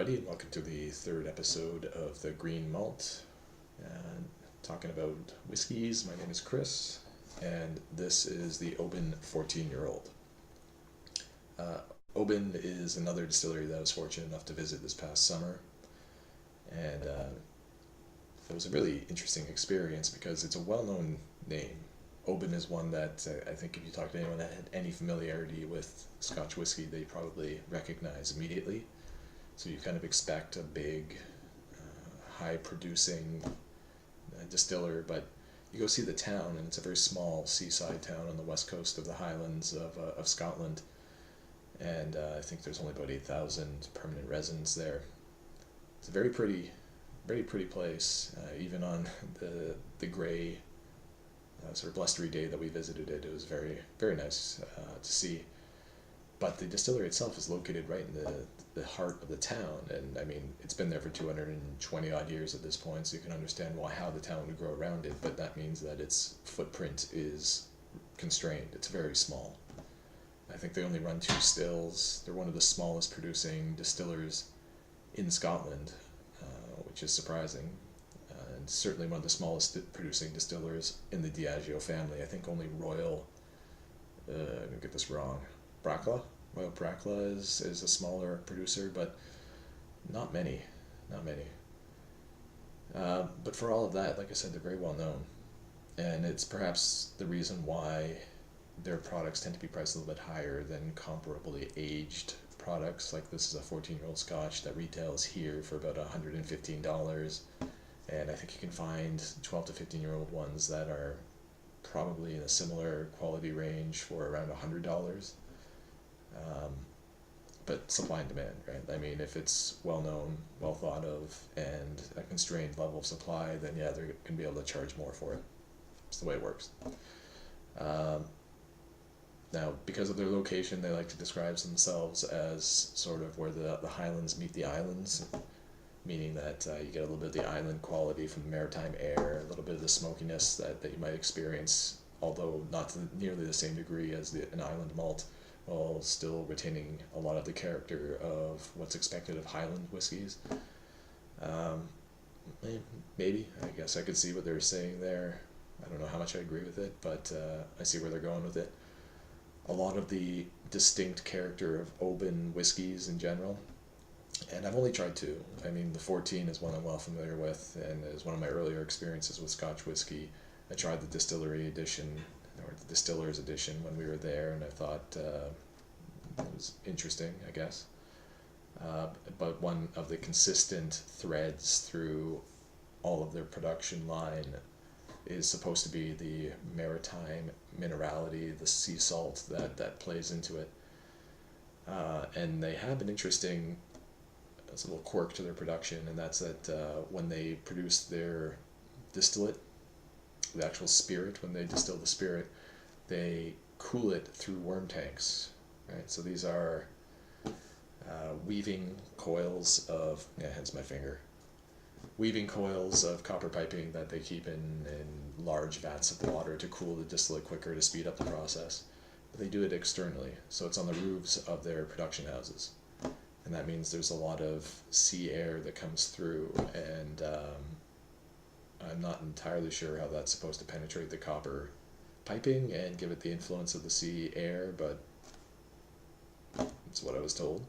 everybody, and welcome to the third episode of the Green Malt. Talking about whiskeys, my name is Chris, and this is the Oban 14-year-old. Oban is another distillery that I was fortunate enough to visit this past summer, and it was a really interesting experience because it's a well-known name. Oban is one that I think if you talk to anyone that had any familiarity with Scotch whiskey, they probably recognize immediately. So you kind of expect a big, high-producing distiller, but you go see the town, and it's a very small seaside town on the west coast of the Highlands of Scotland, and I think there's only about 8,000 permanent residents there. It's a very pretty place. Even on the gray, sort of blustery day that we visited it, it was very, very nice to see. But the distillery itself is located right in the heart of the town, and I mean, it's been there for 220 odd years at this point, so you can understand how the town would grow around it, but that means that its footprint is constrained. It's very small. I think they only run 2 stills. They're one of the smallest producing distillers in Scotland, which is surprising, and certainly one of the smallest producing distillers in the Diageo family. I think only Royal, I'm going to get this wrong, Royal Bracla is a smaller producer, but not many. But for all of that, like I said, they're very well known, and it's perhaps the reason why their products tend to be priced a little bit higher than comparably aged products. Like this is a 14-year-old Scotch that retails here for about $115, and I think you can find 12 to 15-year-old ones that are probably in a similar quality range for around $100. But supply and demand, right? I mean, if it's well known, well thought of, and a constrained level of supply, then yeah, they're going to be able to charge more for it. It's the way it works. Now, because of their location, they like to describe themselves as sort of where the highlands meet the islands, meaning that you get a little bit of the island quality from the maritime air, a little bit of the smokiness that you might experience, although not to nearly the same degree as an island malt, while still retaining a lot of the character of what's expected of Highland whiskies. Maybe, I guess I could see what they're saying there. I don't know how much I agree with it, but I see where they're going with it. A lot of the distinct character of Oban whiskies in general, and I've only tried 2. I mean, the 14 is one I'm well familiar with, and is one of my earlier experiences with Scotch whiskey. I tried the distillery edition, or the distiller's edition, when we were there, and I thought it was interesting, I guess. But one of the consistent threads through all of their production line is supposed to be the maritime minerality, the sea salt that plays into it. And they have an interesting little quirk to their production, and that's that when they produce their distillate, the actual spirit, when they distill the spirit, they cool it through worm tanks, right? So these are weaving coils of, hence my finger, weaving coils of copper piping that they keep in large vats of water to cool the distillate quicker to speed up the process. But they do it externally, so it's on the roofs of their production houses. And that means there's a lot of sea air that comes through, and I'm not entirely sure how that's supposed to penetrate the copper piping and give it the influence of the sea air, but it's what I was told.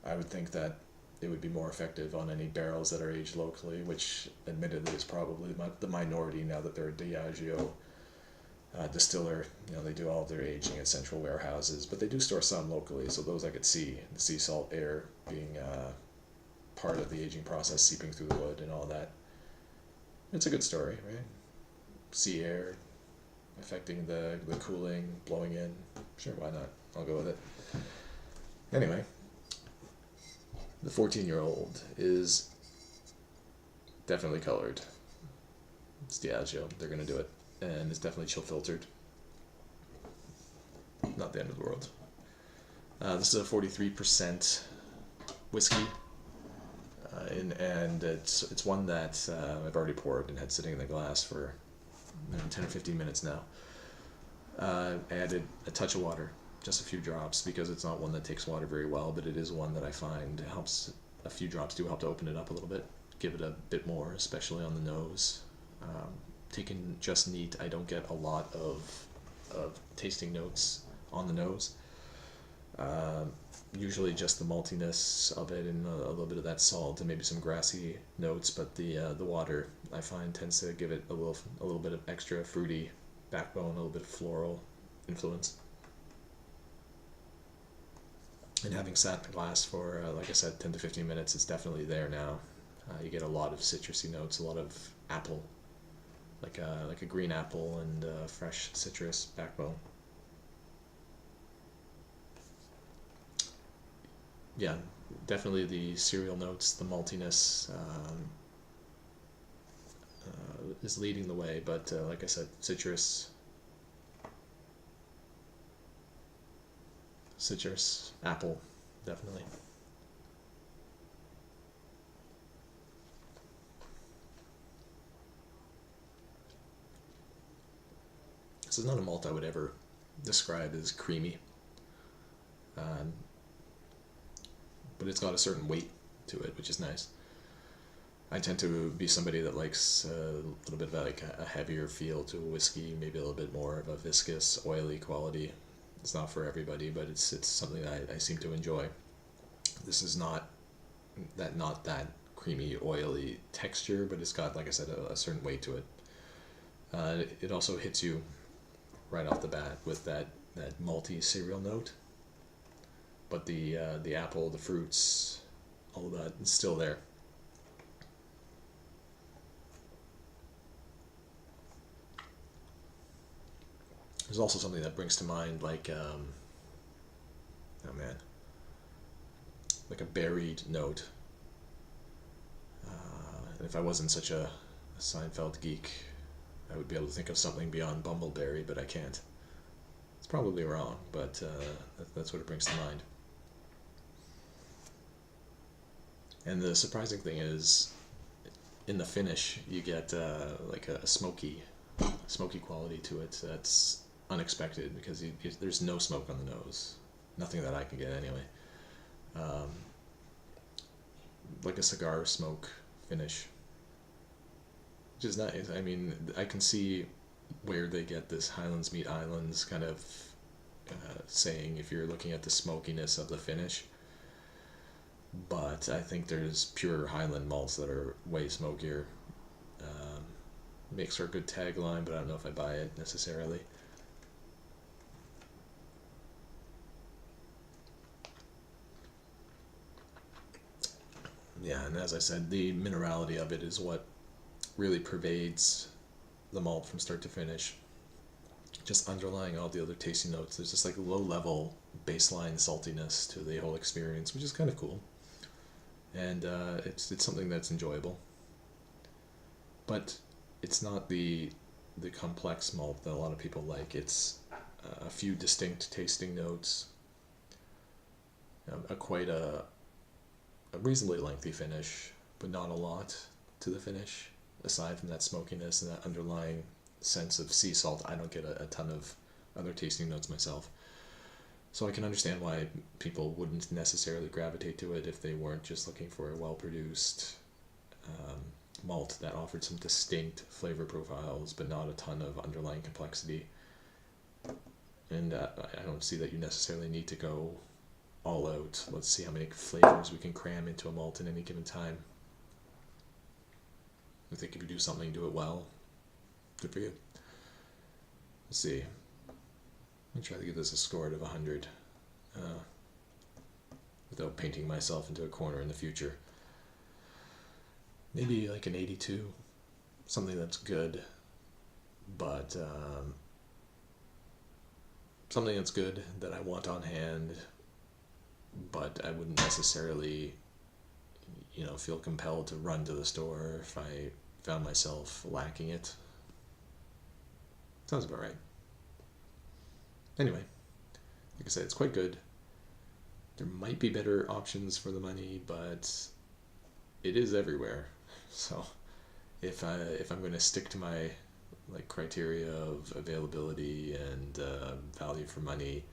I would think that it would be more effective on any barrels that are aged locally, which admittedly is probably the minority now that they're a Diageo distiller. They do all of their aging at central warehouses, but they do store some locally, so those I could see, the sea salt air being part of the aging process, seeping through the wood and all that. It's a good story, right? Sea air affecting the cooling, blowing in. Sure, why not? I'll go with it. Anyway, the 14-year-old is definitely colored. It's Diageo. They're going to do it. And it's definitely chill filtered. Not the end of the world. This is a 43% whiskey. And it's one that I've already poured and had sitting in the glass for 10 or 15 minutes now. I added a touch of water, just a few drops, because it's not one that takes water very well, but it is one that I find helps a few drops do help to open it up a little bit, give it a bit more, especially on the nose. Taken just neat, I don't get a lot of tasting notes on the nose. Usually just the maltiness of it and a little bit of that salt and maybe some grassy notes, but the water I find tends to give it a little bit of extra fruity backbone, a little bit of floral influence. And having sat in the glass for, like I said, 10 to 15 minutes, it's definitely there now. You get a lot of citrusy notes, a lot of apple, like a green apple and fresh citrus backbone. Yeah, definitely the cereal notes, the maltiness is leading the way, but like I said, citrus, apple, definitely. This is not a malt I would ever describe as creamy, but it's got a certain weight to it, which is nice. I tend to be somebody that likes a little bit of like a heavier feel to a whiskey, maybe a little bit more of a viscous, oily quality. It's not for everybody, but it's something that I seem to enjoy. This is not that creamy, oily texture, but it's got, like I said, a certain weight to it. It also hits you right off the bat with that malty cereal note, but the apple, the fruits, all of that is still there. There's also something that brings to mind, like oh man, like a berried note. And if I wasn't such a Seinfeld geek, I would be able to think of something beyond bumbleberry, but I can't. It's probably wrong, but that's what it brings to mind. And the surprising thing is, in the finish, you get like a smoky quality to it that's unexpected, because there's no smoke on the nose. Nothing that I can get anyway. Like a cigar smoke finish, which is nice. I mean, I can see where they get this Highlands meet islands kind of saying if you're looking at the smokiness of the finish. But I think there's pure Highland malts that are way smokier. Makes for a good tagline, but I don't know if I buy it necessarily. Yeah, and as I said, the minerality of it is what really pervades the malt from start to finish. Just underlying all the other tasting notes, there's just like a low level baseline saltiness to the whole experience, which is kind of cool. And it's something that's enjoyable. But it's not the complex malt that a lot of people like. It's a few distinct tasting notes, quite a reasonably lengthy finish, but not a lot to the finish. Aside from that smokiness and that underlying sense of sea salt, I don't get a ton of other tasting notes myself. So I can understand why people wouldn't necessarily gravitate to it if they weren't just looking for a well-produced malt that offered some distinct flavor profiles, but not a ton of underlying complexity. And I don't see that you necessarily need to go all out. Let's see how many flavors we can cram into a malt at any given time. I think if you do something, do it well. Good for you. Let's see. I'm try to give this a score out of 100 without painting myself into a corner in the future. Maybe like an 82. Something that's good, but something that's good that I want on hand, but I wouldn't necessarily, feel compelled to run to the store if I found myself lacking it. Sounds about right. Anyway, like I said, it's quite good. There might be better options for the money, but it is everywhere. So if I'm going to stick to my criteria of availability and value for money,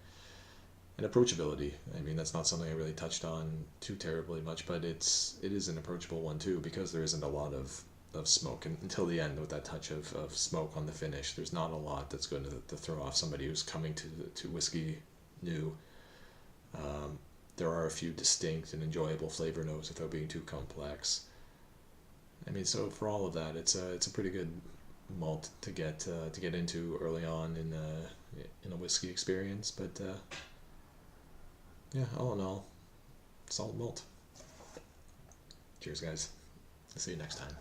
And approachability. I mean, that's not something I really touched on too terribly much, but it is an approachable one too, because there isn't a lot of smoke, and until the end with that touch of smoke on the finish. There's not a lot that's going to throw off somebody who's coming to whiskey new. There are a few distinct and enjoyable flavor notes without being too complex. I mean, so for all of that, it's a pretty good malt to get into early on in a whiskey experience. But yeah, all in all, solid malt. Cheers, guys. See you next time.